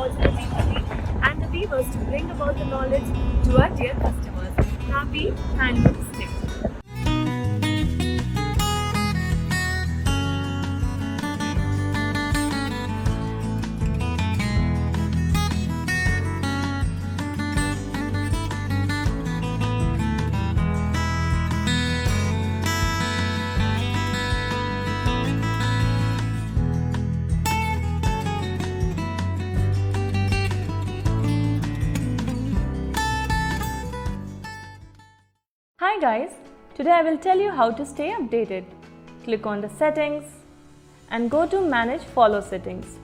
positivity and the weavers to bring about the knowledge to our dear customers. Happy Handloom Day! Hi guys, today I will tell you how to stay updated. Click on the settings and go to manage follow settings.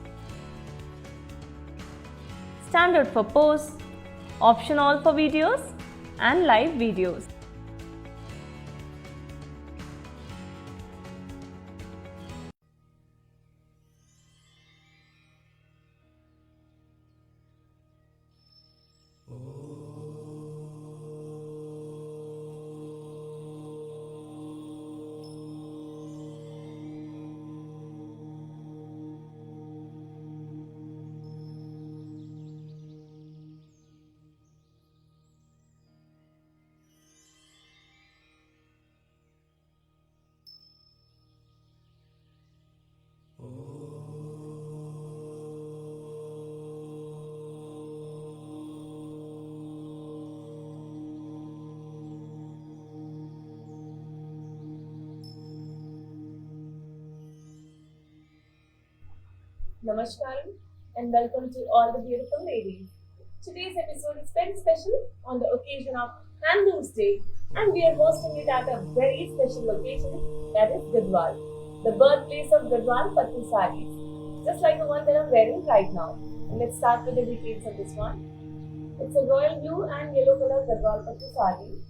Standard for posts, option all for videos and live videos. Namaskaram and welcome to all the beautiful ladies. Today's episode is very special on the occasion of Handloom's Day, and we are hosting it at a very special location, that is Gadwal, the birthplace of Gadwal Pattu sarees, just like the one that I'm wearing right now. And let's start with the details of this one. It's a royal blue and yellow color Gadwal Pattu saree.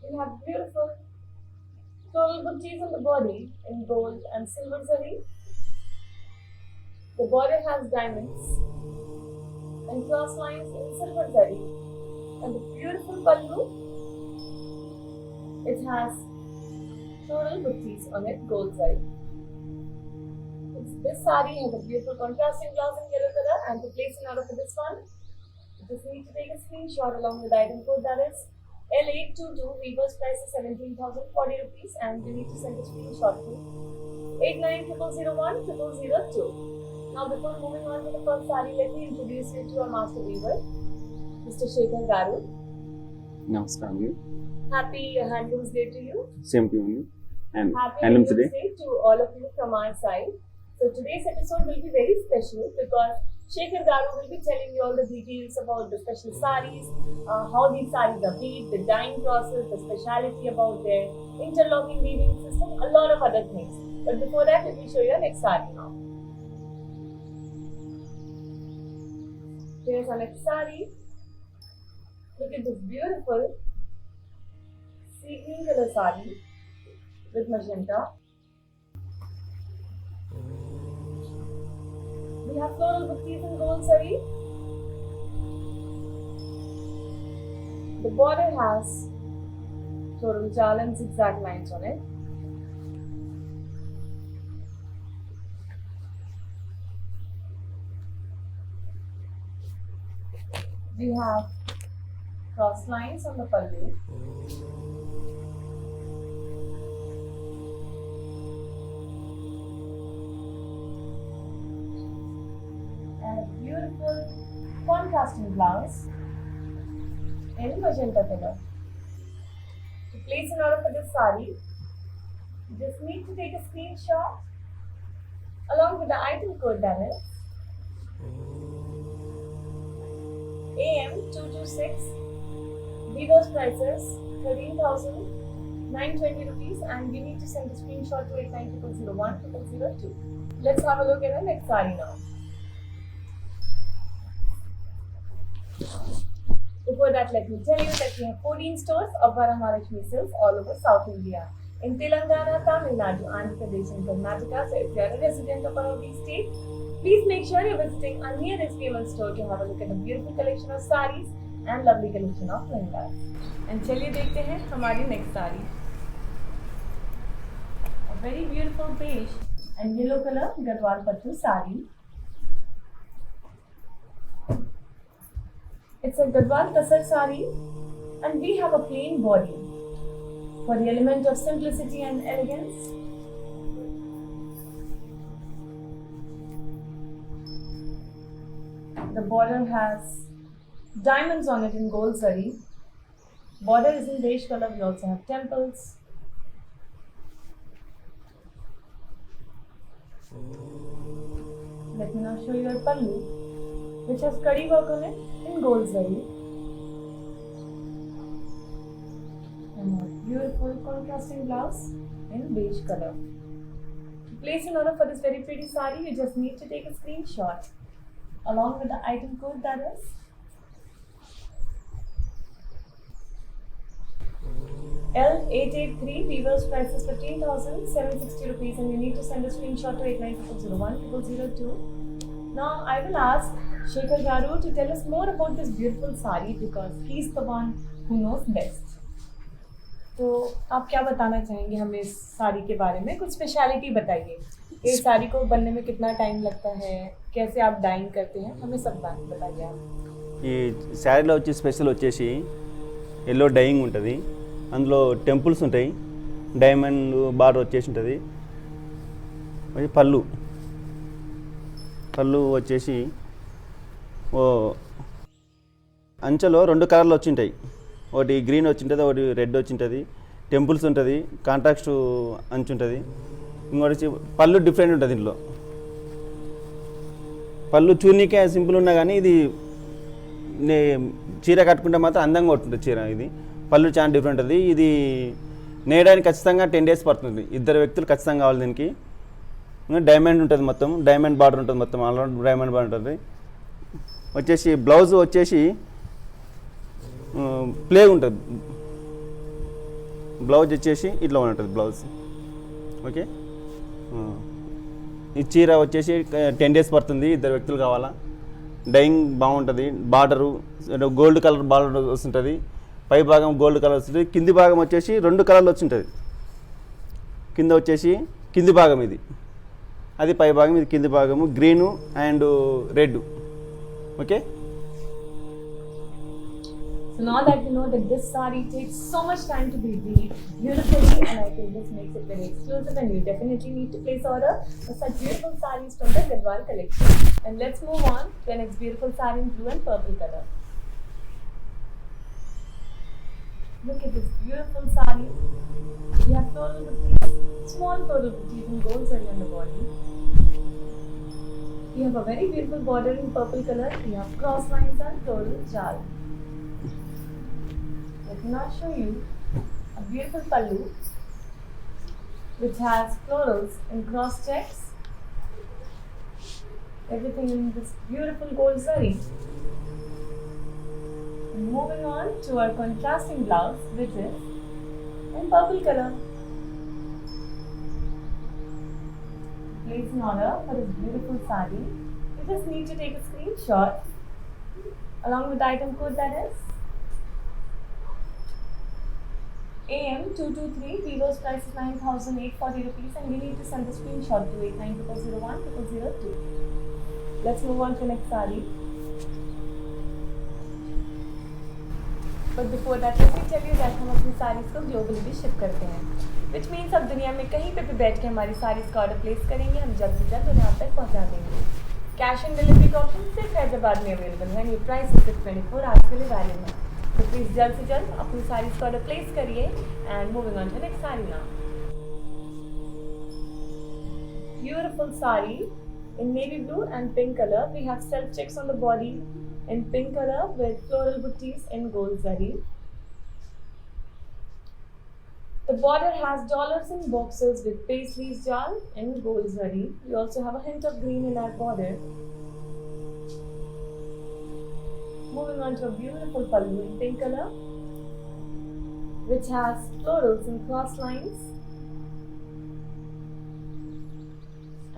We have beautiful floral booties on the body in gold and silver zari. The border has diamonds and cross lines in silver zari, and the beautiful pallu, it has floral booties on it, gold zari. This saree has a beautiful contrasting blouse in yellow color, and to place an order for this one, you just need to take a screenshot along with the item code, that is L822. Weaver's price is 17,040 rupees, and you need to send a screenshot to 8900010002. Now, before moving on to the first saree, let me introduce you to our master weaver, Mr. Shekhar Garu. Namaskaram. Happy Handloom's Day to you. Same to you. And Happy Handloom's Handloom's Day. Day to all of you from our side. So today's episode will be very special because Shekhar Garu will be telling you all the details about the special sarees, how these sarees are made, the dyeing process, the speciality about their interlocking weaving system, a lot of other things. But before that, let me show you our next saree now. Here's our next saree. Look at this beautiful sea green color saree with magenta. We have floral booties in gold zari. The border has floral jal and zigzag lines on it. We have cross lines on the pallu. And a beautiful contrasting blouse in magenta color. To place an order for this saree, you just need to take a screenshot along with the item code, that is AM226. Weaver's prices 13,920 rupees, and you need to send a screenshot to 8900010002. Let's have a look at the next saree now. Before that, let me tell you that we have 14 stores of Varamahalakshmi Silks all over South India. In Telangana, Tamil Nadu, Andhra Pradesh and Karnataka. So if you are a resident of one of these states, please make sure you're visiting our nearest female store to have a look at the beautiful collection of sarees and lovely collection of lehengas. And चलिए देखते हैं हमारी next saree. A very very beautiful beige and yellow color Gadwal Pattu saree. It's a Gadwal Kasar sari, and we have a plain body for the element of simplicity and elegance. The border has diamonds on it in gold zari. Border is in beige color. We also have temples. Let me now show you our pallu, which has kadi work on it in gold zari. And a beautiful contrasting blouse in beige color. To place an order for this very pretty sari, you just need to take a screenshot along with the item code, that is L883. Weaver's price is 15,760 rupees, and you need to send a screenshot to 8900010002. Now I will ask Shekhar Garu to tell us more about this beautiful sari because he's the one who knows best. तो आप क्या बताना चाहेंगे हमें इस साड़ी के बारे में? कुछ स्पेशलिटी बताइए. ये साड़ी को बनने में कितना टाइम लगता है, कैसे आप डाइंग करते हैं, हमें सब बात बताइए आप. ఈ శారీలో వచ్చి స్పెషల్ వచ్చేసి ఎల్లో డైయింగ్ ఉంటుంది, అందులో టెంపుల్స్ ఉంటాయి, డైమండ్ బార్డర్ వచ్చేసి ఉంటుంది. పళ్ళు వచ్చేసి ఓ అంచెలో 2 కలర్లు వచ్చింటాయి. ఒకటి గ్రీన్ వచ్చింటుంది, ఒకటి రెడ్ వచ్చింటుంది. టెంపుల్స్ ఉంటుంది, కాంట్రాక్ట్ అంచు ఉంటుంది. ఇంకోటి వచ్చి పళ్ళు డిఫరెంట్ ఉంటుంది. దీంట్లో పళ్ళు చూర్నికే సింపుల్ ఉన్నా కానీ ఇది చీర కట్టుకుంటే మాత్రం అందంగా ఉంటుంది చీర. ఇది పళ్ళు చాలా డిఫరెంట్ ఉంటుంది. ఇది నేయడానికి ఖచ్చితంగా 10 days పడుతుంది. 2 వ్యక్తులు ఖచ్చితంగా కావాలి దీనికి. డైమండ్ ఉంటుంది, మొత్తం డైమండ్ బార్డర్ ఉంటుంది, మొత్తం ఆల్రౌండ్ డైమండ్ బార్డర్ ఉంటుంది. వచ్చేసి బ్లౌజ్ వచ్చేసి ప్లే ఉంటుంది. బ్లౌజ్ వచ్చేసి ఇట్లా ఉంటుంది బ్లౌజ్. ఓకే, ఈ చీర వచ్చేసి 10 days పడుతుంది. 2 వ్యక్తులు కావాలా. డైయింగ్ బాగుంటుంది. బార్డరు గోల్డ్ కలర్ బార్డర్ వస్తుంటుంది. పై భాగం గోల్డ్ కలర్ వస్తుంది. కింది భాగం వచ్చేసి 2 కలర్లు వచ్చింటుంది. కింద వచ్చేసి కింది భాగం ఇది, అది పై భాగం, ఇది కింది భాగము, green and red. Okay. So now that you know that this sari takes so much time to be weaved beautifully, and I think this makes it very exclusive, and you definitely need to place order for such beautiful saris from the Gadwal collection. And let's move on to the next beautiful sari in blue and purple color. Look at this beautiful sari. We have floral booties, small floral booties in gold zari on the body. We have a very beautiful border in purple color. We have cross lines and floral jal. Let me now show you a beautiful pallu which has florals and cross checks. Everything in this beautiful gold zari. And moving on to our contrasting blouse, which is in purple color. Place an order for this beautiful sari. You just need to take a screenshot along with the item code, that is AM223. Weaver's price is 9,840 rupees, and we need to send the screenshot to 8900010002. Let's move on to the next sari. But before that, let me tell you that हम अपनी साड़ीज़ को globally भी ship करते हैं, which means अब दुनिया में कहीं पे भी बैठ के हमारी साड़ीज़ का ऑर्डर प्लेस करेंगे, हम जल्द से जल्द उन्हें आप तक पहुंचा देंगे. कैश ऑन डिलीवरी का ऑप्शन सिर्फ हैदराबाद में अवेलेबल है. ये प्राइस सिर्फ 24 आवर्स के लिए वैलिड है. तो प्लीज़ जल्द से जल्द अपनी साड़ीज़ का ऑर्डर प्लेस करिए. And moving on to next sari now. Beautiful sari in navy blue and pink color. We have self checks on the body in pink color with floral booties in gold zari. The border has dollars and boxes with paisley's jal in gold zari. We also have a hint of green in our border. Moving on to a beautiful pallu in pink color, which has florals and cross lines,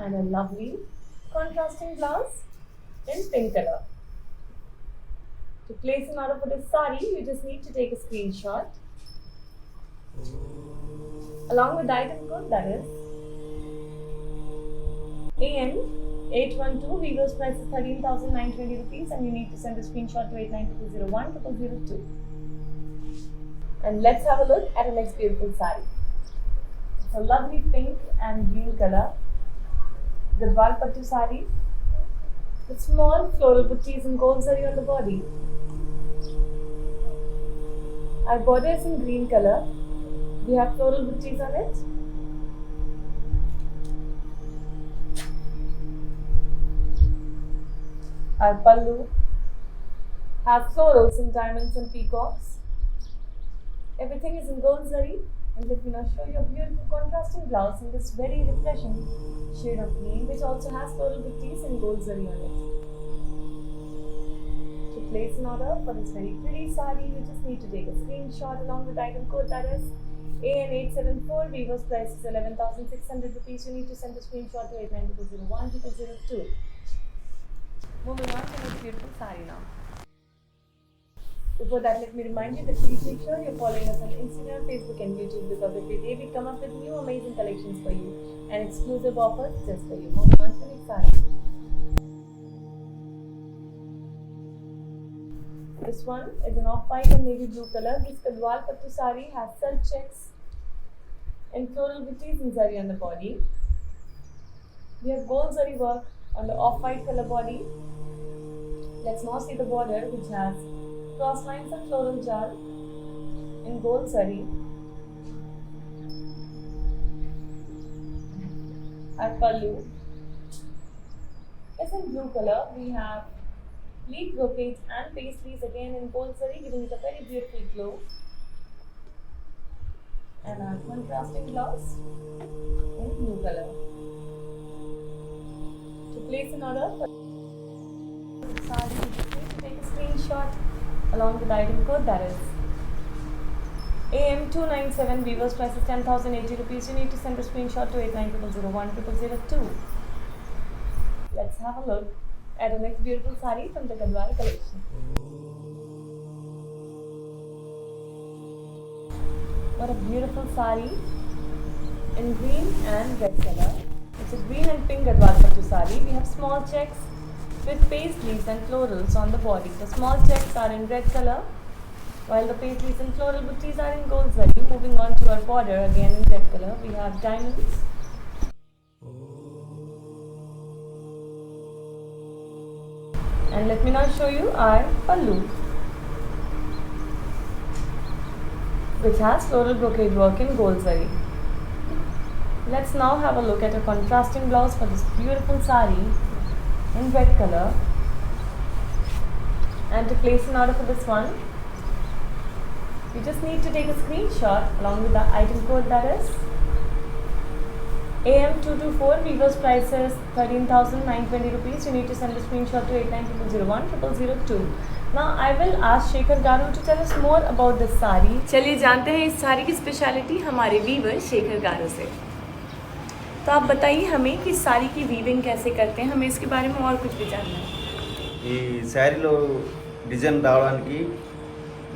and a lovely contrasting blouse in pink color. To place an order for this sari, you just need to take a screenshot along with the item code, that is 812 Vivo's price is 13,920 rupees, and you need to send a screenshot to 890001 And let's have a look at our next beautiful saree. It's a lovely pink and green color Gadwal Pattu saree with small floral buttees and gold zari on the body. Our border is in green color. We have floral buttees on it. Our pallu has florals and diamonds and peacocks. Everything is in gold zari, and let me now show you a beautiful contrasting blouse in this very refreshing shade of green, which also has floral buttees and gold zari on it. To place an order for this very pretty saree, you just need to take a screenshot along with item code that is AN874. Vivo's price is 11,600 rupees. You need to send a screenshot to 890001 Moving on to this beautiful saree now. Before that, let me remind you that please make sure you're following us on Instagram, Facebook and YouTube, because every day we come up with new amazing collections for you and exclusive offers just for you. Moving on to the next saree. This one is an off-white and navy blue color. This Gadwal Pattu saree has silk checks and floral buttees and zari on the body. We have gold zari work on the off-white color body. Let's now see the border, which has cross lines of floral jal in gold zari. Our pallu is in blue color. We have leaf brocades and paisleys again in gold zari, giving it a very beautiful glow. And our contrasting blouse in blue color. To place an order for the saree, you just need to take a screenshot along with the item code that is AM297. Vivo's price is 10,080 rupees. You need to send a screenshot to 890001 Let's have a look at the next beautiful saree from the Gadwal collection. What a beautiful saree in green and red color. It's a green and pink Gadwal Pattu saree. We have small checks with paisleys and florals on the body. The small checks are in red color, while the paisleys and floral buttees are in gold zari. Moving on to our border, again in red color, we have diamonds. And let me now show you our pallu, which has floral brocade work in gold zari. Let's now have a look at a contrasting blouse for this beautiful saree in red color. And to place an order for this one, you just need to take a screenshot along with the item code that is AM224. Vivo's price is 13,920 rupees. You need to send a screenshot to 890001 Now I will ask Shekhar Garu to tell us more about this saree. चलिए जानते हैं इस साड़ी की speciality हमारे Weaver Shekhar गारू से। तो आप बताइए हमें कि इस साड़ी की वीविंग कैसे करते हैं, हमें इसके बारे में और कुछ भी जानना है। ఈ శారీలో డిజైన్ రావడానికి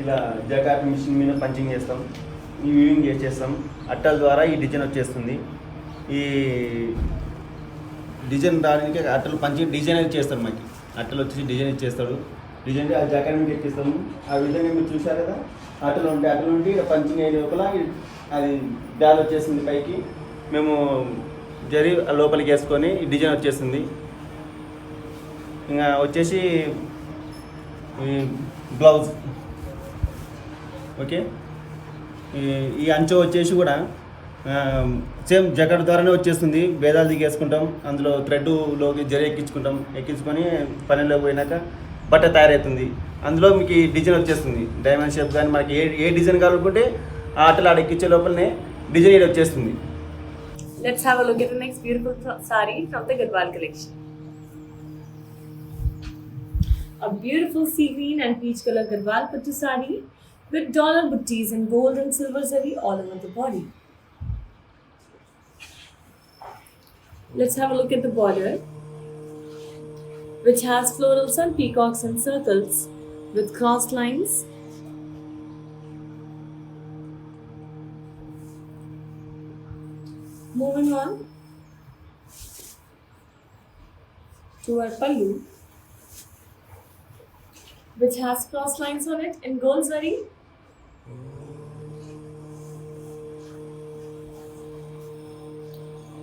ఇలా జకాట్ మిషన్ మీద పంచింగ్ చేస్తాం, ఈ వీవింగ్ చేసేస్తాం, అట్టల ద్వారా ఈ డిజైన్ వచ్చేస్తుంది. ఈ డిజైన్ రావడానికి అట్టలు పంచింగ్ డిజైన్ అయితే చేస్తాడు, మనకి అట్టలు వచ్చేసి డిజైన్ ఇచ్చేస్తాడు. డిజైన్ ఆ జకాట్ మీద ఇచ్చేస్తాము. ఆ విధంగా మీరు చూసారు కదా, అట్టలు ఉంటాయి, అట్టలు ఉండి పంచింగ్ అయ్యే లోపల అది డాల్ వచ్చేసింది పైకి. మేము జరి లోపలికి వేసుకొని ఈ డిజైన్ వచ్చేస్తుంది. ఇంకా వచ్చేసి బ్లౌజ్ ఓకే. ఈ అంచు వచ్చేసి కూడా సేమ్ జకెట్ ద్వారానే వచ్చేస్తుంది. భేదాలు దిగేసుకుంటాం, అందులో థ్రెడ్లోకి జరి ఎక్కించుకొని పనిలోకి పోయినాక బట్ట తయారవుతుంది. అందులో మీకు ఈ డిజైన్ వచ్చేస్తుంది, డైమండ్ షేప్ కానీ మనకి ఏ డిజైన్ కావాలనుకుంటే ఆ ఆటలు ఆడ ఎక్కించే లోపలనే డిజైన్ వచ్చేస్తుంది. Let's have a look at the next beautiful saree from the Gadwal collection. A beautiful sea green and peach color Gadwal Pattu saree with dollar buttees and gold and silver zari all over the body. Let's have a look at the border, which has florals and peacocks and circles with crossed lines. Moving on, to our pallu, which has cross lines on it in gold zari.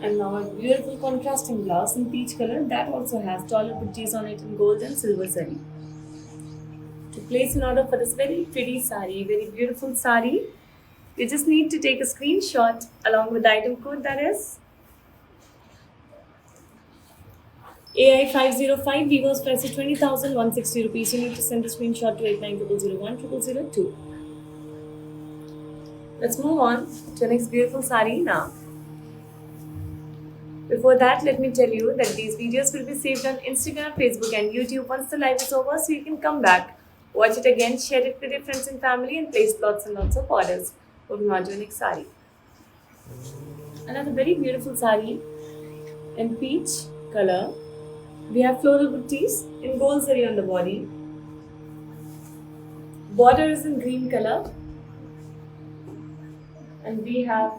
And now a beautiful contrasting blouse in peach color that also has dollar buttees on it in gold and silver zari. To place an order for this very pretty sari, very beautiful sari, you just need to take a screenshot along with the item code, that is AI505. Vivo's price is 20,160 rupees. You need to send the screenshot to 8900010002. Let's move on to the next beautiful sari now. Before that, let me tell you that these videos will be saved on Instagram, Facebook and YouTube once the live is over, so you can come back, watch it again, share it with your friends and family and place lots and lots of orders. Moving on to the next sari. Another very beautiful sari in peach color. We have floral buttees in gold zari on the body. Border is in green color. And we have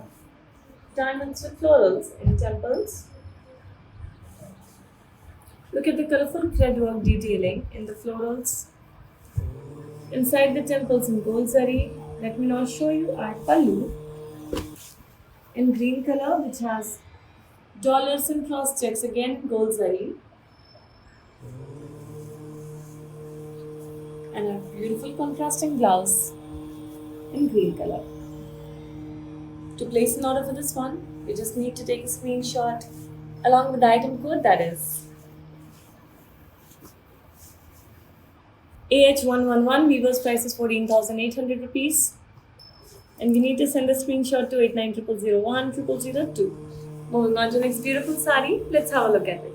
diamonds with florals in temples. Look at the colorful thread work detailing in the florals inside the temples in gold zari. Let me now show you our pallu in green color, which has dollars and cross checks again in gold zari, and a beautiful contrasting blouse in green color. To place an order for this one, you just need to take a screenshot along with the item code, that is AH111. Vivo's price is 14,800 rupees. And you need to send a screenshot to 8900010002. Moving on to the next beautiful sari, let's have a look at it.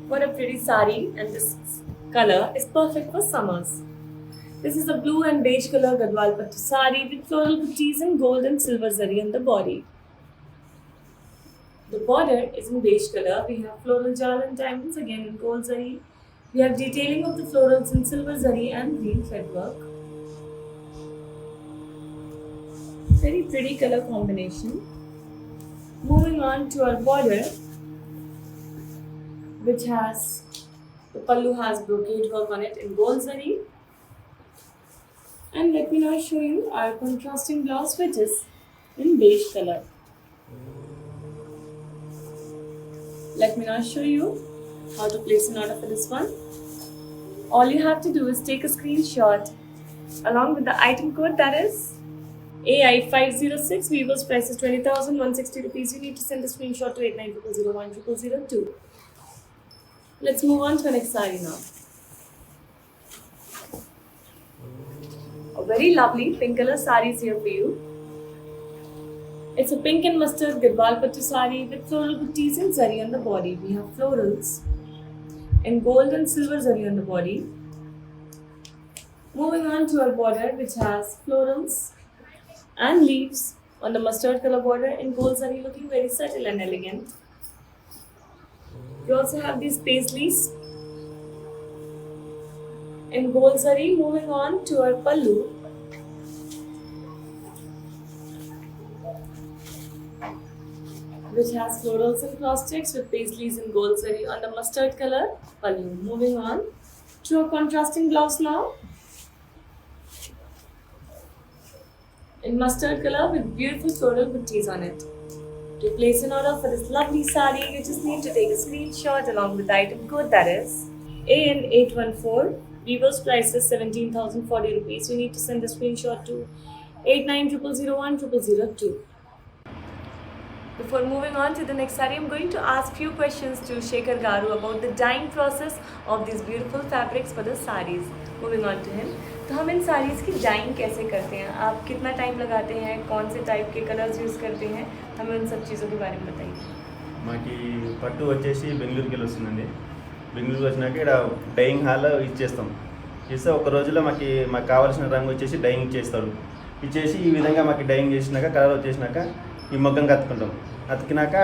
What a pretty sari, and this color is perfect for summers. This is a blue and beige color Gadwal Pattu sari with floral buttees in gold and silver zari on the body. The border is in beige color. We have floral jal and diamonds again in gold zari. We have detailing of the florals in silver zari and green thread work. Very pretty color combination. Moving on to our border, which has, the pallu has brocade work on it in gold zari. And let me now show you our contrasting blouse, which is in beige color. Let me now show you how to place an order for this one. All you have to do is take a screenshot along with the item code, that is AI506. Vivo's price is 20,160 rupees. You need to send the screenshot to 8900010002. Let's move on to the next sari now. A very lovely pink color sari is here for you. It's a pink and mustard Gadwal Pattu sari with floral buttees and zari on the body. We have florals in gold and silver zari on the body. Moving on to our border, which has florals and leaves on the mustard color border in gold zari, looking very subtle and elegant. You also have these paisleys in gold zari. Moving on to our pallu, which has florals and cross checks with paisleys in gold zari on the mustard color pallu. Moving on to a contrasting blouse now in mustard color with beautiful floral buttees on it. To place an order for this lovely sari, you just need to take a screenshot along with the item code, that is AN814. Vivo's price is 17,040 rupees. You need to send the screenshot to 8900010002. Before moving on to the next sari, I'm going to ask few questions to Shekhar Garu about the dyeing process of these beautiful fabrics for the saris. Moving on to him. तो हम इन साड़ीज़ की dying कैसे करते हैं, आप कितना time लगाते हैं, कौन से टाइप के कलर्स यूज़ करते हैं, हमें उन सब चीज़ों के बारे में बताइए. మాకి పట్టు వచ్చేసి బెంగళూరుకి వెళ్ళి వస్తుందండి. బెంగళూరు వచ్చినాక ఇక్కడ డైయింగ్ హాల్ ఇచ్చేస్తాం. ఇస్తే ఒక రోజులో మాకు కావాల్సిన రంగు వచ్చేసి డైయింగ్ చేస్తాడు. ఇచ్చేసి ఈ విధంగా మాకు డైయింగ్ చేసినాక కలర్ వచ్చేసినాక ఈ మొగ్గంగా అతుకుంటాం. అతికినాక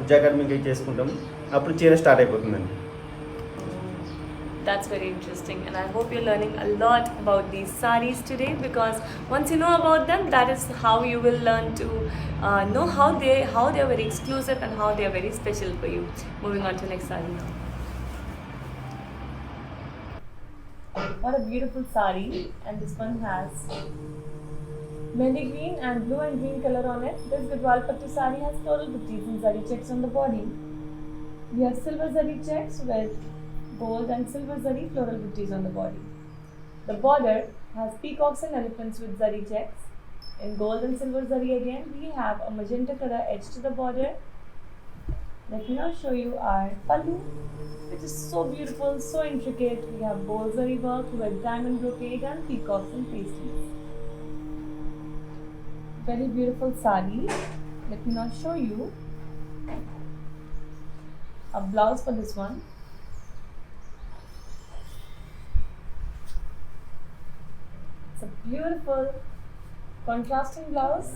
జాకెట్ మీకు చేసుకుంటాం. అప్పుడు చీర స్టార్ట్ అయిపోతుందండి. That's very interesting, and I hope you're learning a lot about these saris today, because once you know about them, that is how you will learn to know how they are very exclusive and how they are very special for you. Moving on to next sari now. What a beautiful sari, and this one has mehndi green and blue and green color on it. This Gadwal Pattu sari has floral buttis and zari checks on the body. We have silver zari checks with gold and silver zari floral buttis on the body. The border has peacocks and elephants with zari checks. In gold and silver zari again, we have a magenta color edge to the border. Let me now show you our pallu, which is so beautiful, so intricate. We have gold zari work with diamond brocade and peacocks and pastries. Very beautiful sari. Let me now show you a blouse for this one. It's a beautiful contrasting blouse.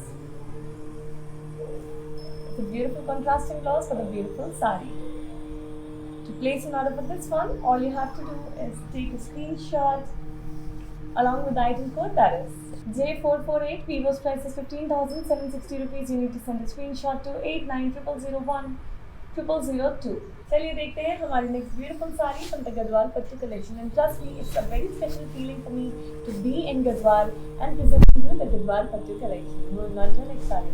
It's a beautiful contrasting blouse for the beautiful sari. To place an order for this one, all you have to do is take a screenshot along with the item code, that is J448. Vivo's price is 15,760 rupees. You need to send a screenshot to 8900010002. चलिए देखते हैं हमारी next beautiful saree from the Gadwal Pattu collection, and trust me, it's a very special feeling for me to be in Gadwal and presenting you the Gadwal Pattu collection. Moving on to the next saree.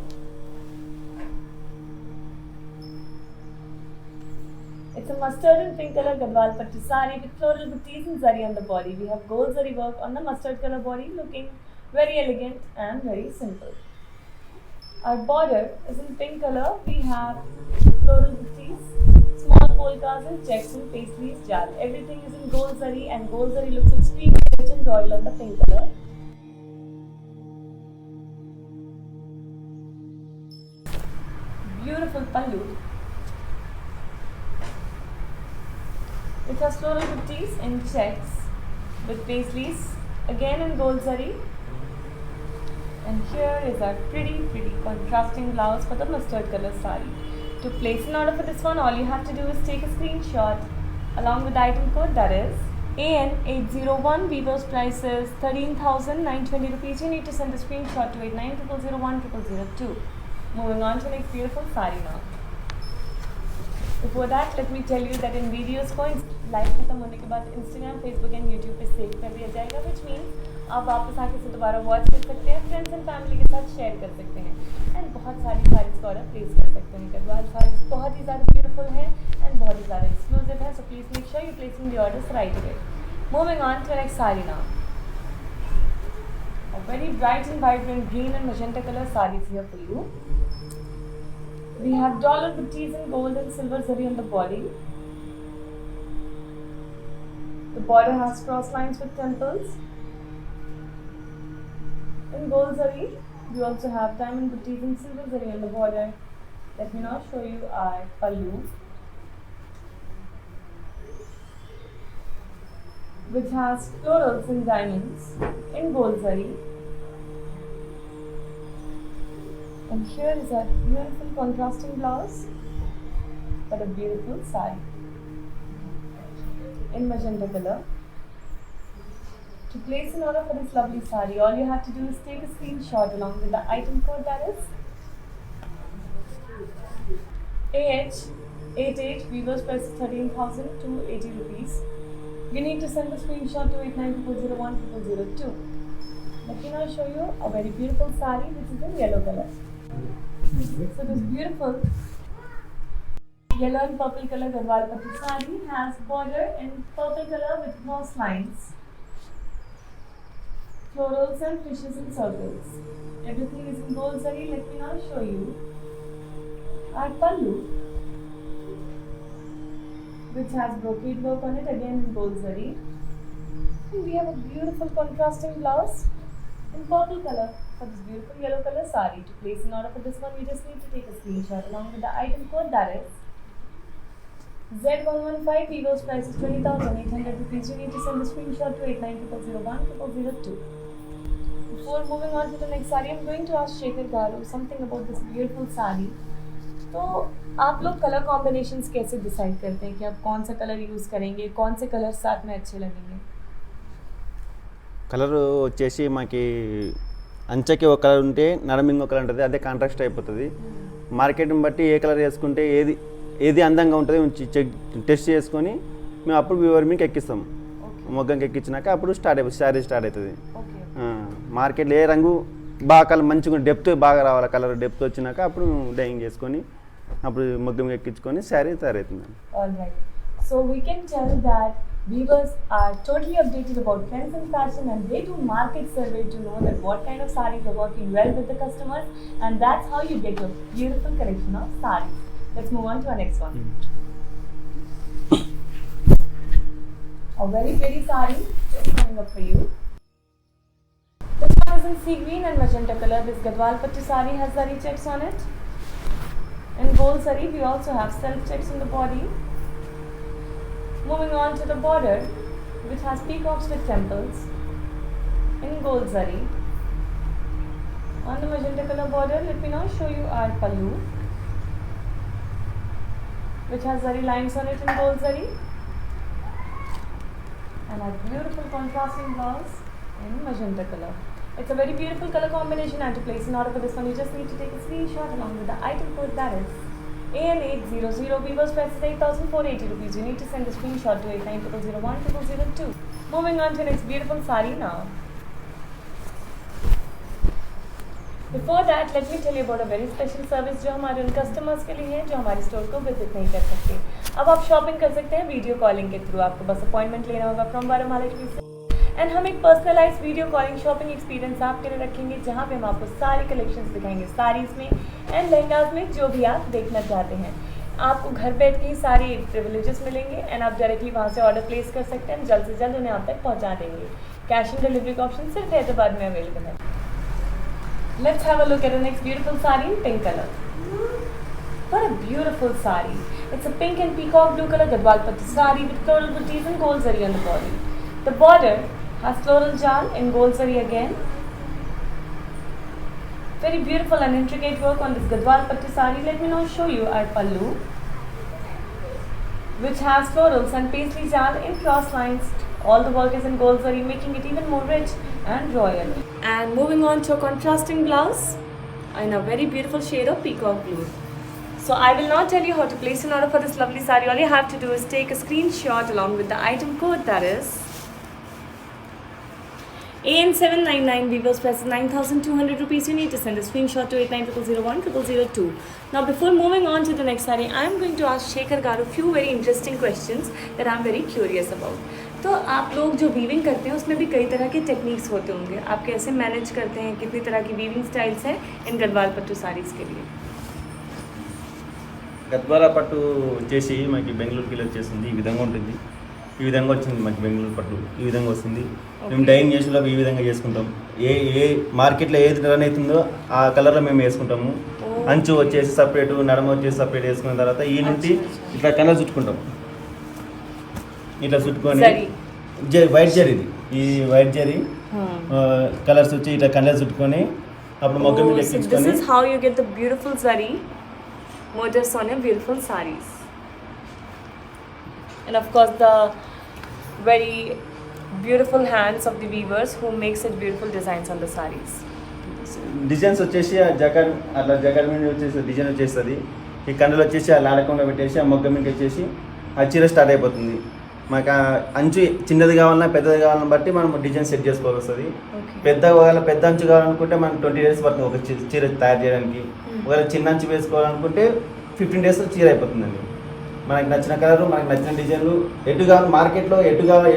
It's a mustard and pink color Gadwal Pattu saree with floral buttis and zari on the body. We have gold zari work on the mustard color body, looking very elegant and very simple. Our border is in pink color. We have floral buttis, small polkas and checks and pastries jal. Everything is in gold zari, and gold zari looks extremely rich and royal on the pink color. Beautiful pallu. It has floral buttis in checks with paisleys, again in gold zari. And here is our pretty contrasting blouse for the mustard color saree. To place an order for this one, all you have to do is take a screenshot along with the item code, that is AN801. Vivo's price is 13,920 rupees. You need to send the screenshot to 8900010002. Moving on to the next beautiful saree now. Before that, let me tell you that in videos को live खत्म होने के बाद Instagram, Facebook and YouTube पे save कर दिया जाएगा, which means आप वापस आके से दोबारा वॉच कर सकते हैं, फ्रेंड्स एंड फैमिली के साथ शेयर कर सकते हैं, एंड बहुत सारी सारीज का ऑर्डर प्लेस कर सकते हैं. गढ़वाल सारीज बहुत ही ज़्यादा ब्यूटीफुल है एंड बहुत ही ज़्यादा एक्सक्लूसिव है, so please make sure you placing the orders right away. Moving on to next sari now. A very bright and vibrant green and magenta color sarees here for you. We have dollar buttis in gold and silver zari on the body. The border has cross lines with temples. In gold zari, we also have diamond buttis and silver zari on the border. Let me now show you our pallu, which has florals and diamonds in gold zari. And here is a beautiful contrasting blouse for a beautiful saree in magenta color. To place an order for this lovely saree, all you have to do is take a screenshot along with the item code, that is AH88. Vivo's price is 13,280 rupees. You need to send the screenshot to 8900010002. Let me now show you a very beautiful saree which is in yellow color. So this beautiful yellow and purple color Gadwal Pattu saree has border in purple color with cross lines, florals and fishes in circles. Everything is in gold zari. Let me now show you our pallu, which has brocade work on it, again in gold zari. And we have a beautiful contrasting blouse in purple color for this beautiful yellow color saree. To place an order for this one, you just need to take a screenshot along with the item code, that is Z115. Vivo's price is 20,800 rupees. You need to send the screenshot to 8900010002. Before moving on to the next saree, I'm going to ask Shekhar Garu something about this beautiful saree. तो आप लोग colour combinations कैसे decide करते हैं कि आप कौन सा कलर यूज़ करेंगे, कौन से कलर साथ में अच्छे लगेंगे? కలర్ వచ్చేసి మాకి అంచకి ఒక కలర్ ఉంటే నడమింగ్ ఒక కలర్ ఉంటుంది, అదే కాంట్రాస్ట్ అయిపోతుంది. మార్కెట్ని బట్టి ఏ కలర్ వేసుకుంటే ఏది ఏది అందంగా ఉంటుంది టెస్ట్ చేసుకొని మేము అప్పుడు వ్యూవర్ మీకు ఎక్కిస్తాం. మొగ్గంకి ఎక్కించినాక అప్పుడు శారీ స్టార్ట్ అవుతుంది. మార్కెట్లో ఏ రంగు బాగా కలర్ మంచిగా డెప్త్ బాగా రావాలి, కలర్ డెప్త్ వచ్చినాక అప్పుడు డైయింగ్ చేసుకొని అప్పుడు మొగ్గం ఎక్కించుకొని శారీ తయారవుతుంది. Alright. So we can tell that weavers are totally updated about trends in fashion and they do market survey to know that what kind of sarees are working well with the customers, and that's how you get a beautiful collection of sarees. Let's move on to our next one. A very pretty saree is coming up for you. This one is in sea green and magenta color. This Gadwal Pattu saree has zari checks on it. In gold saree, we also have self checks on the body. Moving on to the border, which has peacocks with temples in gold zari. On the magenta color border, let me now show you our pallu, which has zari lines on it in gold zari, and our beautiful contrasting blouse in magenta color. It's a very beautiful color combination, and to place an order for this one, you just need to take a screenshot along with the item code, that is AN800. Weavers prices 8,480 rupees. You need to send the screenshot to 8900010002. Moving on to next beautiful saree now. Before that, let me tell you about a very special service जो हमारे उन customers के लिए है जो हमारे store को visit नहीं कर सकते. अब आप शॉपिंग कर सकते हैं वीडियो कॉलिंग के थ्रू. आपको बस अपॉइंटमेंट लेना होगा फ्रॉम वरमालक्ष्मी से, एंड हम एक personalise video calling shopping experience आपके लिए रखेंगे, जहाँ पे हम आपको सारी कलेक्शंस दिखाएंगे साड़ीज़ में एंड लहंगाज में, जो भी आप देखना चाहते हैं. आपको घर बैठ के ही सारी प्रिविलेजेस मिलेंगे एंड आप डायरेक्टली वहाँ से ऑर्डर प्लेस कर सकते हैं. जल्द से जल्द उन्हें आप तक पहुँचा देंगे. कैश ऑन डिलीवरी का ऑप्शन सिर्फ हैदराबाद में अवेलेबल है. Let's have a look at the next beautiful saree in pink color. What a beautiful saree. It's a pink and peacock blue color Gadwal Pattu saree with floral booties and gold zari on the body. The border has floral jal in gold zari again. Very beautiful and intricate work on this Gadwal Pattu saree. Let me now show you our pallu, which has florals and paisley jal in cross lines. All the work is in gold zari, making it even more rich and royal. And moving on to a contrasting blouse in a very beautiful shade of peacock blue. So I will now tell you how to place an order for this lovely saree. All you have to do is take a screenshot along with the item code, that is AN799. Weavers prices 9,200 rupees. You need to send a screenshot to 8900010002. Now before moving on to the next saree, I am going to ask Shekhar Garu few very interesting questions that I am very curious about. तो आप लोग जो weaving करते हैं उसमें भी कई तरह के टेक्निक्स होते होंगे. आप कैसे मैनेज करते हैं, कितनी तरह की वीविंग स्टाइल्स हैं इन गढ़वाल पट्टू साड़ीज़ के लिए? గద్వాల పట్టు వచ్చేసి మనకి బెంగళూరుకి వచ్చేసింది ఈ విధంగా ఉంటుంది. ఈ విధంగా వచ్చింది మనకి బెంగళూరు పట్టు ఈ విధంగా వస్తుంది. మేము డైయింగ్ చేసేలో ఈ విధంగా చేసుకుంటాం. ఏ మార్కెట్లో ఏది రన్ అవుతుందో ఆ కలర్లో మేము వేసుకుంటాము. అంచు వచ్చేసి సపరేటు, నడమ వచ్చేసి సపరేట్ వేసుకున్న తర్వాత ఈ నుంచి ఇట్లా కలర్ చుట్టుకుంటాం. ఇట్లా చుట్టుకొని వైట్ జరీ, ఈ వైట్ జరీ కలర్స్ వచ్చి ఇట్లా కలర్ చుట్టుకొని అప్పుడు మొగ్గ మీద ఎక్కించుకొని. This is how you get the beautiful zari motifs on your beautiful sarees. And of course the very beautiful hands of the weavers who makes such beautiful designs on the sarees. Designs వచ్చేసి ఆ జగడ్ అట్లా జగడ్ మీద వచ్చేసి design వచ్చేస్తుంది. ఈ కండలు వచ్చేసి ఆ లాడకంలో పెట్టేసి ఆ మొగ్గ మీద వచ్చేసి ఆ చీర స్టార్ట్ అయిపోతుంది. మాకు అంచు చిన్నది కావాలన్నా పెద్దది కావాలని బట్టి మనం డిజైన్ సెట్ చేసుకోవాల్సి వస్తుంది. పెద్ద అంచు కావాలనుకుంటే మనకు 20 days పడుతుంది ఒక చీర తయారు చేయడానికి. ఒకవేళ చిన్న అంచు వేసుకోవాలనుకుంటే 15 days చీర అయిపోతుందండి. మనకు నచ్చిన కలరు, మనకు నచ్చిన డిజైన్లు ఎటు కావాలి, మార్కెట్లో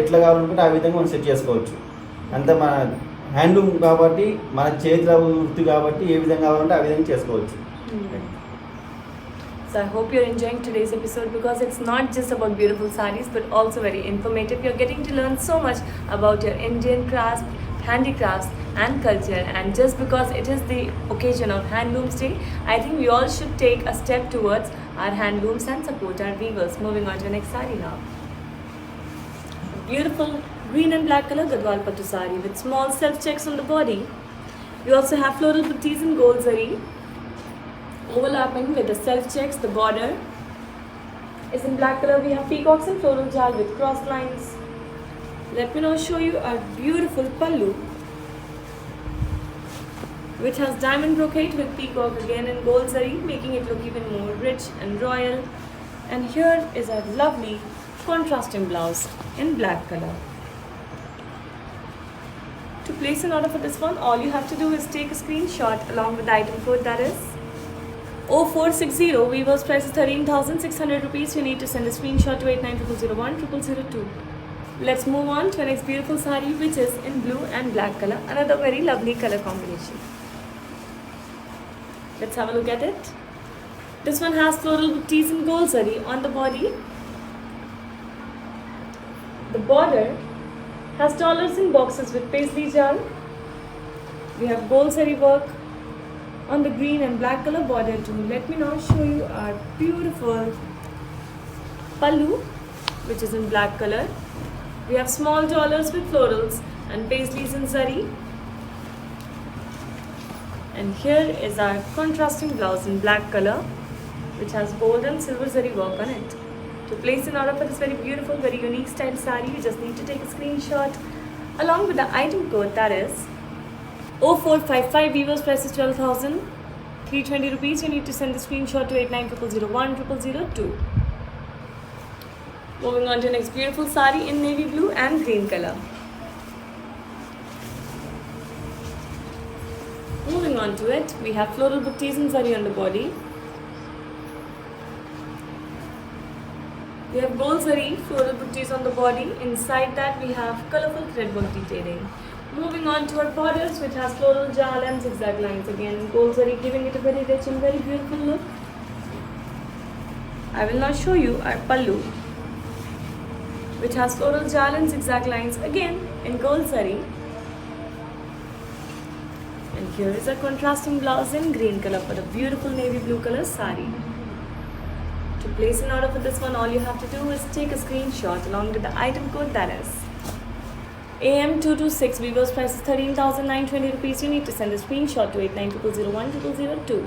ఎట్లా కావాలనుకుంటే ఆ విధంగా మనం సెట్ చేసుకోవచ్చు. అంతా మన హ్యాండ్లూమ్ కాబట్టి, మన చేతుల వృత్తి కాబట్టి ఏ విధంగా కావాలంటే ఆ విధంగా చేసుకోవచ్చు. So I hope you're enjoying today's episode because it's not just about beautiful sarees but also very informative. You're getting to learn so much about your Indian crafts, handicrafts and culture, and just because it is the occasion of Handlooms Day, I think we all should take a step towards our handlooms and support our weavers. Moving on to the next saree now. Beautiful green and black color Gadwal Pattu saree with small self checks on the body. We also have floral booties in gold zari overlapping with the self checks. The border is in black color. We have peacocks and floral jal with cross lines. Let me now show you our beautiful pallu, which has diamond brocade with peacock again in gold zari, making it look even more rich and royal. And here is our lovely contrasting blouse in black color. To place an order for this one, all you have to do is take a screenshot along with the item code, that is 0460. Weaver's price is 13,600 rupees. You need to send a screenshot to 890001 Let's move on to our next beautiful sari, which is in blue and black color. Another very lovely color combination. Let's have a look at it. This one has floral booties in gold zari on the body. The border has dollars in boxes with paisley jal. We have gold zari work on the green and black color border too. Let me now show you our beautiful pallu, which is in black color. We have small dollars with florals and paisleys in zari. And here is our contrasting blouse in black color, which has gold and silver zari work on it. To place an order for this very beautiful, very unique style sari, you just need to take a screenshot along with the item code, that is 0455. Weaver's price is 12,320 rupees. You need to send the screenshot to 890001 Moving on to the next beautiful sari in navy blue and green color. Moving on to it, we have floral booties and zari on the body. We have gold zari, floral booties on the body. Inside that we have colorful thread work detailing. Moving on to our borders, which has floral jal and zigzag lines again in gold zari, giving it a very rich and very beautiful look. I will now show you our pallu, which has floral jal and zigzag lines again in gold zari. And here is a contrasting blouse in green color for the beautiful navy blue color sari. To place an order for this one, all you have to do is take a screenshot along with the item code, that is AM226. Weaver's price is 13,920 rupees. You need to send a screenshot to 890001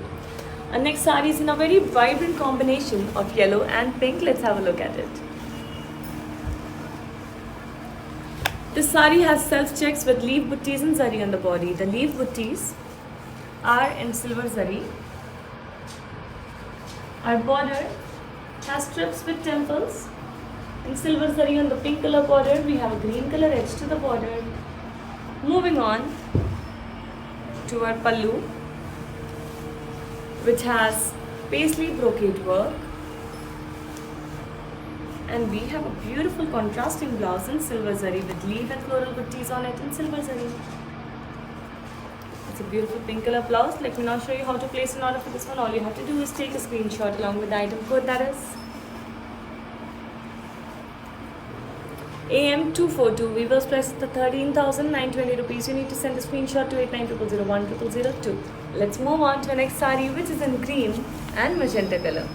Our next sari is in a very vibrant combination of yellow and pink. Let's have a look at it. This sari has self checks with leaf butties and zari on the body. The leaf butties are in silver zari. Our border has strips with temples in silver zari on the pink color border. We have a green color edge to the border. Moving on to our pallu, which has paisley brocade work. And we have a beautiful contrasting blouse in silver zari with leaf and floral butties on it in silver zari. It's a beautiful pink color blouse. Let me now show you how to place an order for this one. All you have to do is take a screenshot along with the item code, that is AM242. Weaver's price is 13,920 rupees. You need to send a screenshot to 890001 Let's move on to the next sari, which is in green and magenta color.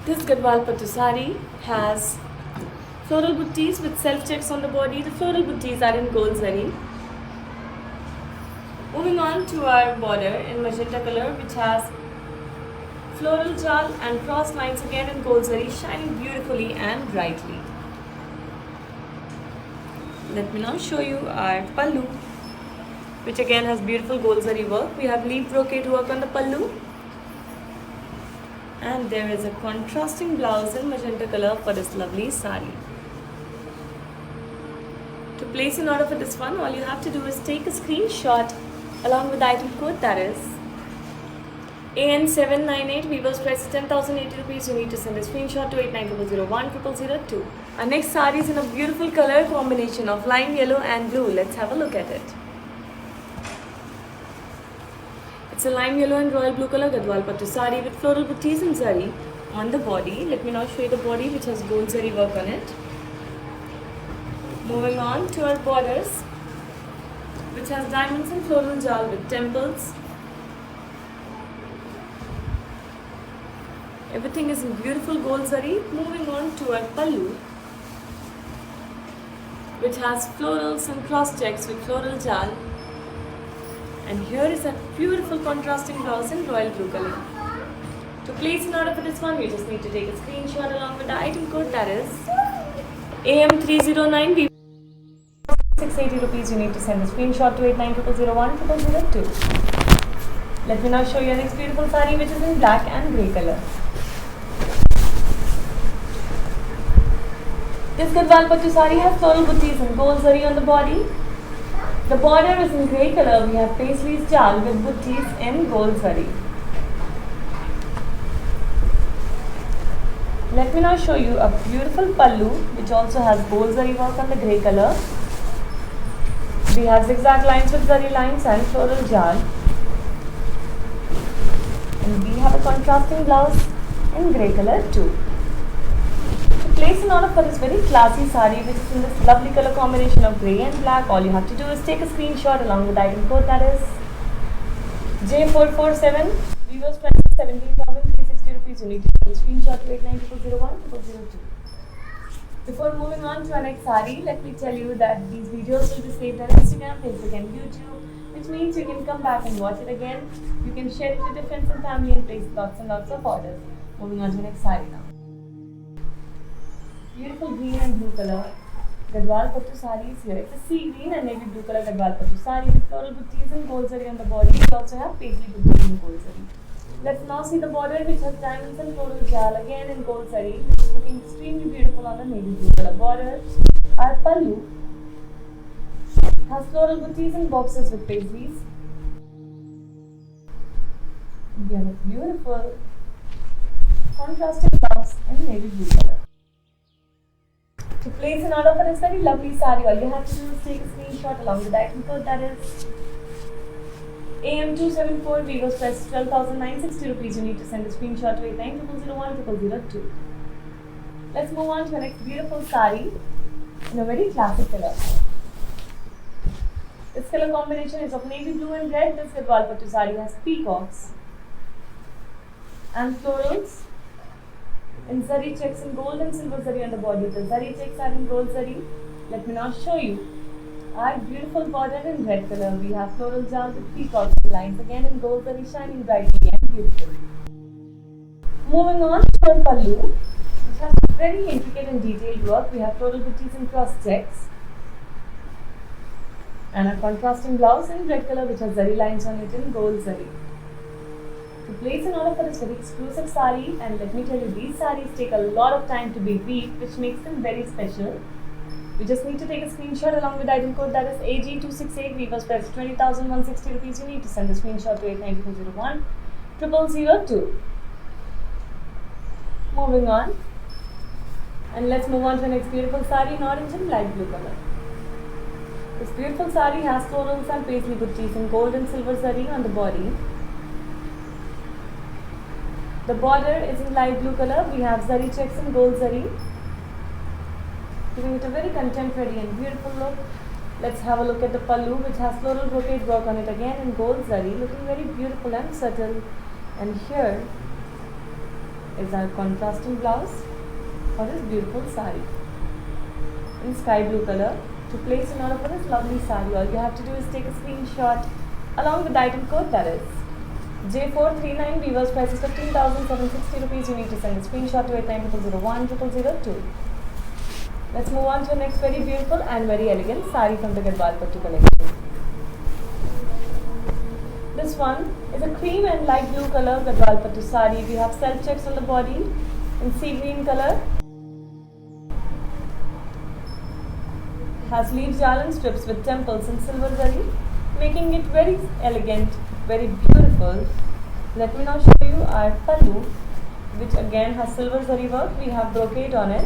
This Gadwal Pattu sari has floral butties with self checks on the body. The floral butties are in gold zari. Moving on to our border in magenta color, which has floral jal and cross lines again in gold zari, shining beautifully and brightly. Let me now show you our pallu, which again has beautiful gold zari work. We have leaf brocade work on the pallu. And there is a contrasting blouse in magenta color for this lovely sari. To place an order for this one, all you have to do is take a screenshot along with the item code, that is AN798. Weaver's price is 10,080 rupees. You need to send a screenshot to 890001 Our next sari is in a beautiful color combination of lime yellow and blue. Let's have a look at it. It's a lime yellow and royal blue color Gadwal Pattu sari with floral butties and zari on the body. Let me now show you the body, which has gold zari work on it. Moving on to our borders, which has diamonds and floral jal with temples. Everything is in beautiful gold zari. Moving on to our pallu, which has florals and cross checks with floral jal And here is a beautiful contrasting blouse in royal blue color. To place an order for this one, you just need to take a screenshot along with the item code, that is AM309. 680 rupees. You need to send a screenshot to 890001 Let me now show you our next beautiful saree, which is in black and grey color. This Gadwal Pattu saree has floral booties and gold zari on the body. The border is in grey color. We have Paisley's jal with booties in gold zari. Let me now show you a beautiful pallu, which also has gold zari work on the grey color. We have zigzag lines with zari lines and floral jal. And we have a contrasting blouse in grey color too. To place an order for this very classy saree, which is in this lovely color combination of grey and black, all you have to do is take a screenshot along with item code, that is J447. Viewers price is 17,360 rupees. You need to take a screenshot to 890001 Before moving on to our next saree, let me tell you that these videos will be saved on Instagram, Facebook and YouTube, which means you can come back and watch it again. You can share it with your friends and family and place lots and lots of orders. Moving on to the next saree now. Beautiful green and blue color Gadwal Pattu saree is here. It's a sea green and navy blue color Gadwal Pattu saree with floral booties and gold zari on the body. We also have paisley booties and gold zari. Let's now see the border, which has diamonds and floral jal again in gold zari, which is looking extremely beautiful on the navy blue color border. Our pallu has floral booties and boxes with paisleys. We have a beautiful contrasting blouse in navy blue color. To place an order for this very lovely saree, all you have to do is take a screenshot along with the item code, that is AM274. Vivo's price is 12,960 rupees. You need to send a screenshot to 890001 Let's move on to the next beautiful saree in a very classic color. This color combination is of navy blue and red. This Gadwal Pattu saree has peacocks and florals in zari checks in gold and silver zari on the body. The zari checks are in gold zari. Let me now show you our beautiful border in red color. We have floral jal with peacock lines again in gold zari, shining brightly and beautiful. Moving on to our pallu, which has very intricate and detailed work. We have floral booties and cross checks and a contrasting blouse in red color, which has zari lines on it in gold zari. To place an order for this very exclusive saree, and let me tell you, these sarees take a lot of time to be weaved, which makes them very special. You just need to take a screenshot along with the item code, that is AG268. Vivo's price 20,160 rupees. You need to send the screenshot to 890001 Moving on, and let's move on to the next beautiful saree in orange and light blue color. This beautiful saree has florals and paisley booties in gold and silver zari on the body. The border is in light blue color. We have zari checks in gold zari, giving it a very contemporary and beautiful look. Let's have a look at the pallu, which has floral brocade work on it again in gold zari, looking very beautiful and subtle. And here is our contrasting blouse for this beautiful saree in sky blue color. To place an order for this lovely saree, all you have to do is take a screenshot along with the item code, that is J439. Vivo's price is 15,760 rupees. You need to send a screenshot to 890001 Let's move on to the next very beautiful and very elegant saree from the Gadwal Pattu collection. This one is a cream and light blue color Gadwal Pattu saree. We have self checks on the body in sea green color. Has leaf jal and strips with temples in silver zari, making it very elegant, very beautiful. Let me now show you our pallu, which again has silver zari work. We have brocade on it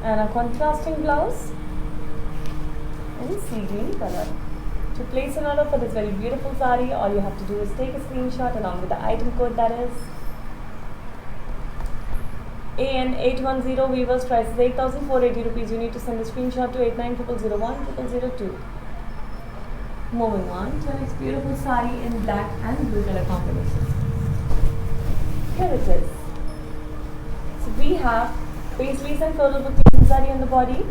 and a contrasting blouse in sea green color. To place an order for this very beautiful saree, all you have to do is take a screenshot along with the item code, that is AN810. Vivo's price is 8,480 rupees. You need to send a screenshot to 890001 Moving on to the next beautiful saree in black and blue color combination. Here it is. So we have paisleys and floral booties zari on the body.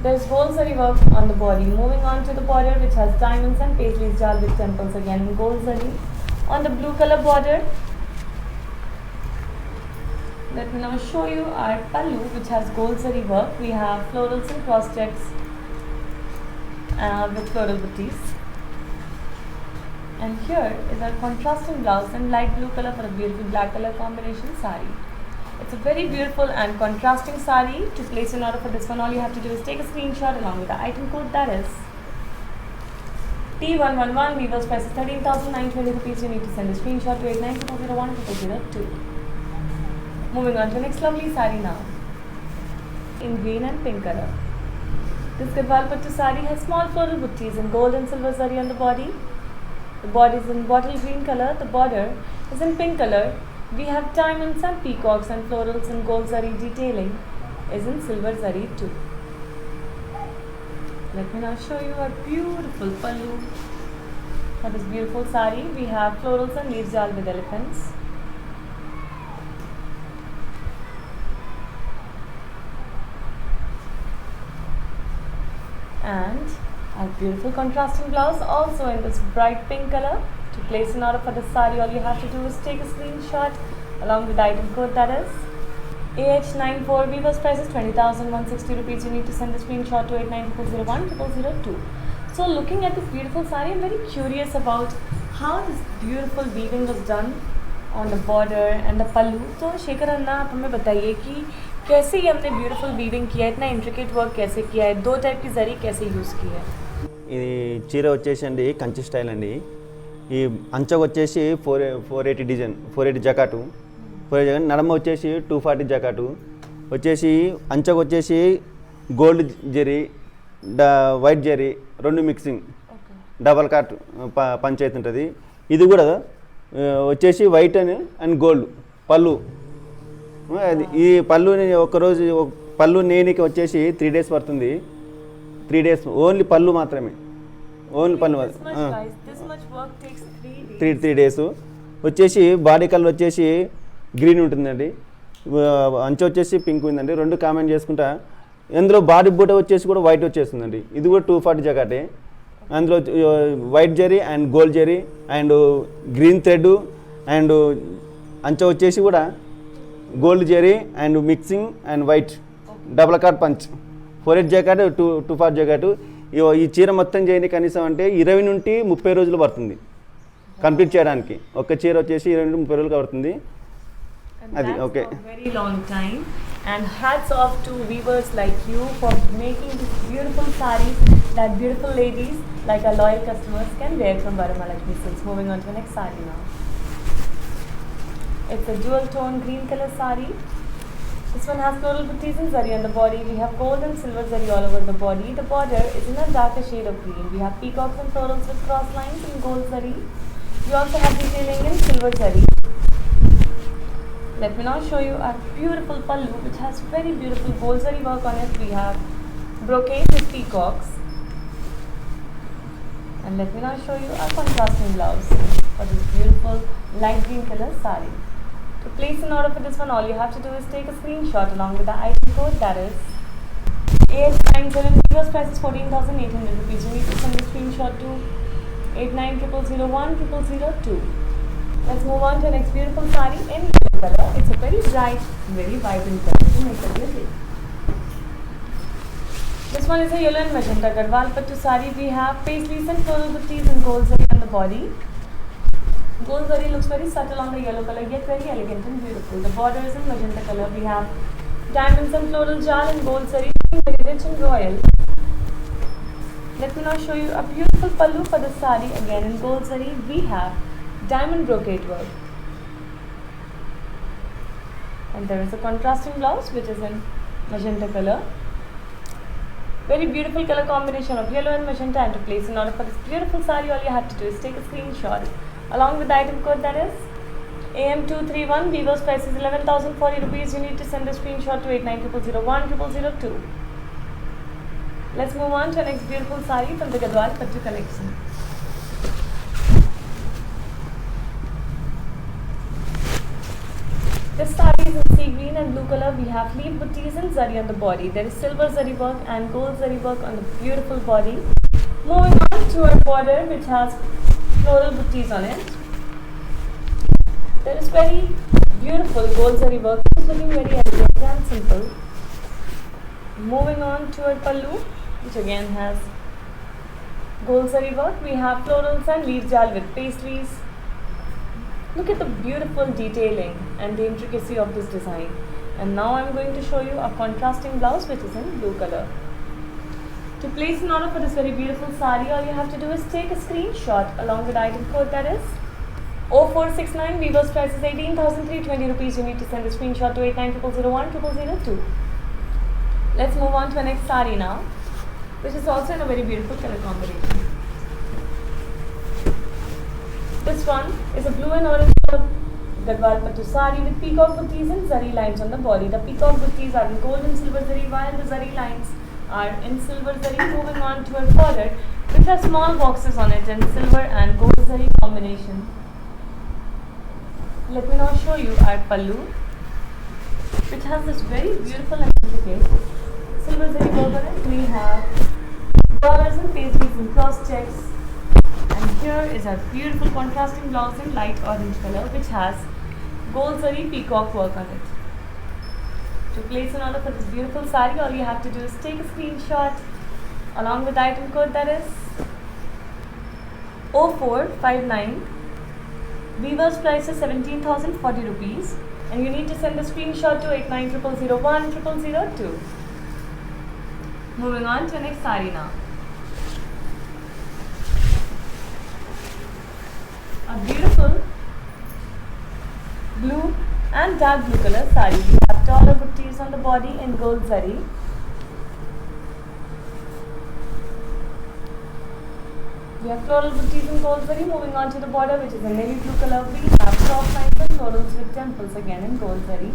There's gold zari work on the body. Moving on to the border, which has diamonds and paisleys jal with temples again in gold zari. On the blue color border, let me now show you our pallu, which has gold zari work. We have florals and cross checks with floral booties. And here is our contrasting blouse in light blue color for a beautiful black color combination sari. It's a very beautiful and contrasting sari. To place an order for this one, all you have to do is take a screenshot along with the item code, that is T111. Weaver's price is 13,920 rupees. You need to send a screenshot to 89000102. Moving on to the next lovely sari now, in green and pink color. This Gadwal Pattu sari has small floral buttis in gold and silver zari on the body. The body is in bottle green color. The border is in pink color. We have diamonds and peacocks and florals in gold zari. Detailing is in silver zari too. Let me now show you a beautiful pallu for this beautiful sari. We have florals and leaves jal with elephants. And our beautiful contrasting blouse also in this bright pink color. To place an order for this sari, all you have to do is take a screenshot along with the item code, that is AH94. Weaver's price is 20,160 rupees. You need to send the screenshot to 89000102. So looking at this beautiful sari, I'm very curious about how this beautiful weaving was done on the border and the pallu. तो शेखर अन्ना, आप हमें बताइए कि कैसे ये हमने beautiful weaving किया है, इतना इंट्रिकेट वर्क कैसे किया है, दो टाइप की जरी कैसे यूज़ की है. ఇది చీర వచ్చేసి అండి కంచి స్టైల్ అండి. ఈ అంచకు వచ్చేసి 480 డిజైన్, 480 జకాటు, 480 నడమ వచ్చేసి 240 జకాటు వచ్చేసి, అంచకు వచ్చేసి గోల్డ్ జరీ వైట్ జరీ రెండు మిక్సింగ్ డబల్ కాట్ పంచాయతీ ఉంటుంది. ఇది కూడా వచ్చేసి వైట్ అండ్ గోల్డ్ పళ్ళు. ఈ పళ్ళుని ఒకరోజు పళ్ళు నేనికి వచ్చేసి 3 days పడుతుంది. 3 days ఓన్లీ పళ్ళు మాత్రమే, ఓన్లీ పళ్ళు 3 days. వచ్చేసి బాడీ కలర్ వచ్చేసి గ్రీన్ ఉంటుందండి, అంచు వచ్చేసి పింక్ ఉందండి. రెండు కామెంట్ చేసుకుంటా. అందులో బాడీ బూట వచ్చేసి కూడా వైట్ వచ్చేస్తుందండి. ఇది కూడా 240 జకాటే. అందులో white zari and gold zari and green thread and అంచు వచ్చేసి కూడా gold zari and mixing and white double కాట్ పంచ్ 480 జాకెట్ 240 జాకెట్. ఈ చీర మొత్తం చేయని కనీసం అంటే 20 నుండి 30 రోజులు పడుతుంది కంప్లీట్ చేయడానికి. ఒక చీర వచ్చేసి 20 నుండి 30 రోజులు పడుతుంది. అది okay. Very long time. And hats off to weavers like you for making these beautiful sarees that beautiful ladies like our loyal customers can wear from Varamalakshmi Silks. Moving on to the next saree now. It's a dual tone green color saree. This one has floral booties and zari on the body. We have gold and silver zari all over the body. The border is in a darker shade of green. We have peacocks and florals with cross lines in gold zari. We also have detailing in silver zari. Let me now show you our beautiful pallu, which has very beautiful gold zari work on it. We have brocade with peacocks. And let me now show you our contrasting blouse for this beautiful light green color saree. To place an order for this one, all you have to do is take a screenshot along with the item code, that is AH97. Weaver's price is 14,800 rupees. You need to send the screenshot to 89000102. Let's move on to the next beautiful saree in yellow color. It's a very bright, very vibrant color to make it little. This one is a yellow and magenta Gadwal Pattu saree. We have paisleys and floral booties and gold zari on the body. Gold zari looks very subtle on the yellow color, yet very elegant and beautiful. The border is in magenta color. We have diamonds and floral jal and gold zari, very rich and royal. Let me now show you a beautiful pallu for the saree. Again in gold zari, we have diamond brocade work. And there is a contrasting blouse which is in magenta color. Very beautiful color combination of yellow and magenta. And to place an order for this beautiful saree, all you have to do is take a screenshot along with the item code, that is AM231. Weaver's price is 11,040 rupees. You need to send the screenshot to 89000102. Let's move on to our next beautiful saree from the Gadwal Pattu collection. This saree booties in sea green and blue color. We have leaf booties in zari on the body. There is silver zari work and gold zari work on the beautiful body. Moving on to our border, which has floral booties on it. There is very beautiful gold zari work. It's looking very elegant and simple. Moving on to our pallu, which again has gold zari work. We have florals and leaf jal with pastries. Look at the beautiful detailing and the intricacy of this design. And now I'm going to show you a contrasting blouse, which is in blue color. To place an order for this very beautiful sari, all you have to do is take a screenshot along with item code, that is 0469. Weaver's price is 18,320 rupees. You need to send the screenshot to 8900010002. Let's move on to our next sari now, which is also in a very beautiful color combination. This one is a blue and orange color Gadwal Pattu sari with peacock booties and zari lines on the body. The peacock booties are in gold and silver zari, while the zari lines are in silver zari. Moving on to our border, which has small boxes on it in silver and gold zari combination. Let me now show you our pallu, which has this very beautiful and intricate silver zari work on it. We have dollars and pastries and cross checks. And here is our beautiful contrasting blouse in light orange color, which has gold zari peacock work on it. To place an order for this beautiful sari, all you have to do is take a screenshot along with item code, that is 0459. Weaver's price is 17,040 rupees, and you need to send the screenshot to 8900010002. Moving on to the next sari now. A beautiful blue and dark blue color sari. We have taller booties on the body in gold zari. We have floral booties in gold zari. Moving on to the border, which is a navy blue color. We have cross lines and florals with temples again in gold zari.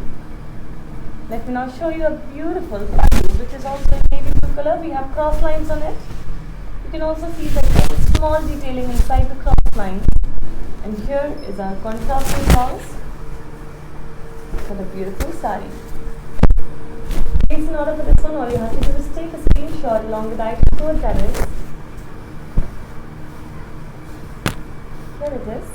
Let me now show you a beautiful pallu, which is also in navy blue color. We have cross lines on it. You can also see that there is small detailing inside the cross lines. And here is our contrasting blouse for the beautiful sari. Place an order for this one. All you have to do is take a screenshot along with the item code, that is, here it is,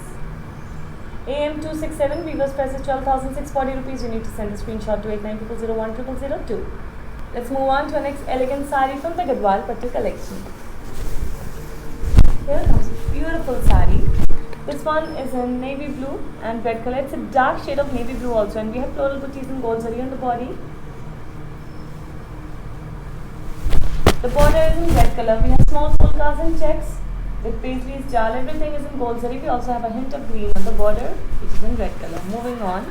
AM267. Weaver's price is 12,640 rupees. You need to send the screenshot to 8900010002. Let's move on to our next elegant sari from the Gadwal Pattu collection. Here comes a beautiful sari. This one is in navy blue and red color. It's a dark shade of navy blue also, and we have floral booties in gold zari on the body. The border is in red color. We have small polkas and checks with paisleys, jal. Everything is in gold zari. We also have a hint of green on the border, which is in red color. Moving on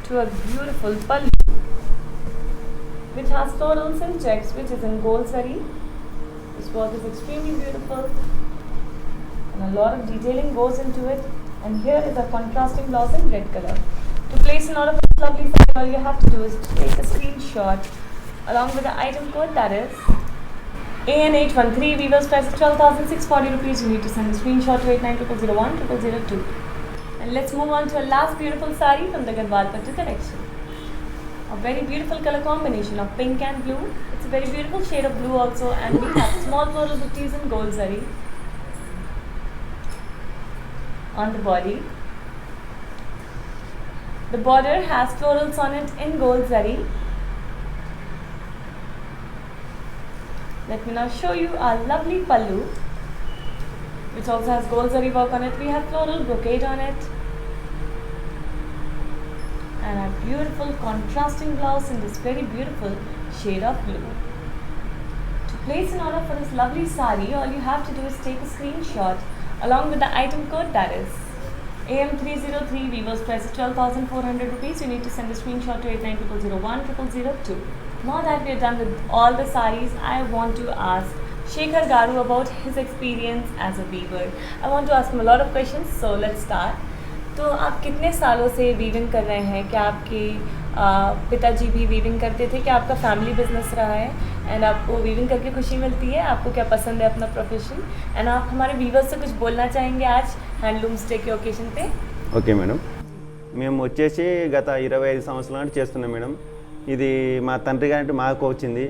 to a beautiful pallu, which has florals and checks, which is in gold zari. This work is extremely beautiful, and a lot of detailing goes into it. And here is a contrasting blouse in red color. To place an order for this lovely sari, all you have to do is take a screenshot along with the item code, that is AN813. Weaver's price is 12,640 rupees. You need to send a screenshot to 8900010002. And let's move on to a last beautiful sari from the Gadwal Pattu collection. A very beautiful color combination of pink and blue. It's a very beautiful shade of blue also, and we have small floral booties in gold zari on the body. The border has florals on it in gold zari. Let me now show you our lovely pallu, which also has gold zari work on it. We have floral brocade on it, and a beautiful contrasting blouse in this very beautiful shade of blue. To place an order for this lovely sari, all you have to do is take a screenshot along with the item code, that is AM303. Weaver's price is 12,400 rupees. You need to send a screenshot to 8900010002. Now that we are done with all the saris, I want to ask Shekhar Garu about his experience as a weaver. I want to ask him a lot of questions, so let's start. तो आप कितने सालों से weaving कर रहे हैं? क्या आपके पिताजी भी वीविंग करते थे? क्या आपका फैमिली बिजनेस रहा है? एंड आपको वीविंग करके खुशी मिलती है? आपको क्या पसंद है अपना प्रोफेशन? एंड आप हमारे वीवर्स से कुछ बोलना चाहेंगे आज हैंडलूम्स डे के ओकेजन पे? ओके मैडम, మేము వచ్చేసి గత 25 సంవత్సరాల నుండి చేస్తున్నాం మేడం. ఇది మా తండ్రి గారి మాకు వచ్చింది.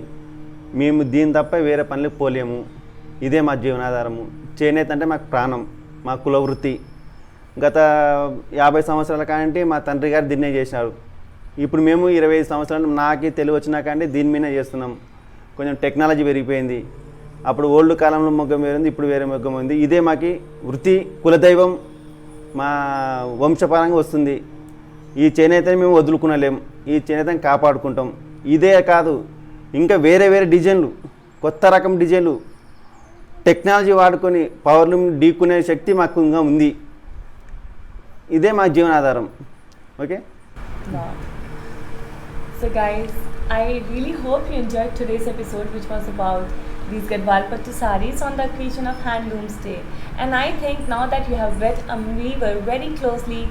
మేము దీని తప్ప వేరే పనులకు పోలేము. ఇదే మా జీవనాధారము. చేనేత అంటే మాకు ప్రాణం, మా కుల వృత్తి. గత 50 సంవత్సరాల కాంటి మా తండ్రి గారు దీన్నే చేశారు. ఇప్పుడు మేము 25 సంవత్సరాలు నాకు తెలివి వచ్చినా కానీ దీని మీదే చేస్తున్నాం. కొంచెం టెక్నాలజీ పెరిగిపోయింది. అప్పుడు ఓల్డ్ కాలంలో మొగ్గం వేరే ఉంది, ఇప్పుడు వేరే మొగ్గం ఉంది. ఇదే మాకి వృత్తి, కులదైవం, మా వంశపరంగా వస్తుంది. ఈ చేనేతని మేము వదులుకునలేం. ఈ చేనేతని కాపాడుకుంటాం. ఇదే కాదు, ఇంకా వేరే వేరే డిజైన్లు, కొత్త రకం డిజైన్లు, టెక్నాలజీ వాడుకొని పవర్లు ఢీక్కునే శక్తి మాకు ఇంకా ఉంది. ఇదే మా జీవనాధారం. Okay. Wow. So guys, I really hope you enjoyed today's episode, which was about these Gadwal Pattu sarees on the occasion of Handlooms Day. And I think now that you have read a weaver very closely,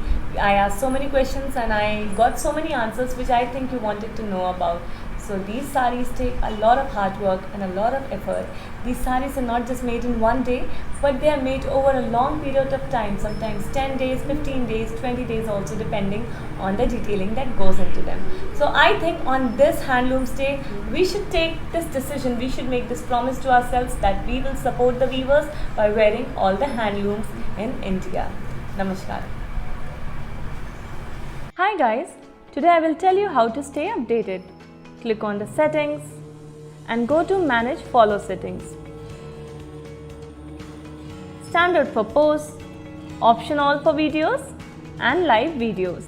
I asked so many questions and I got so many answers which I think you wanted to know about. So these sarees take a lot of hard work and a lot of effort. These sarees are not just made in one day, but they are made over a long period of time, sometimes 10 days, 15 days, 20 days also, depending on the detailing that goes into them. So I think on this Handlooms Day, we should take this decision, we should make this promise to ourselves that we will support the weavers by wearing all the handlooms in India. Namaskar. Hi guys, today I will tell you how to stay updated. Click on the settings and go to manage follow settings. Standard for posts, option all for videos and live videos.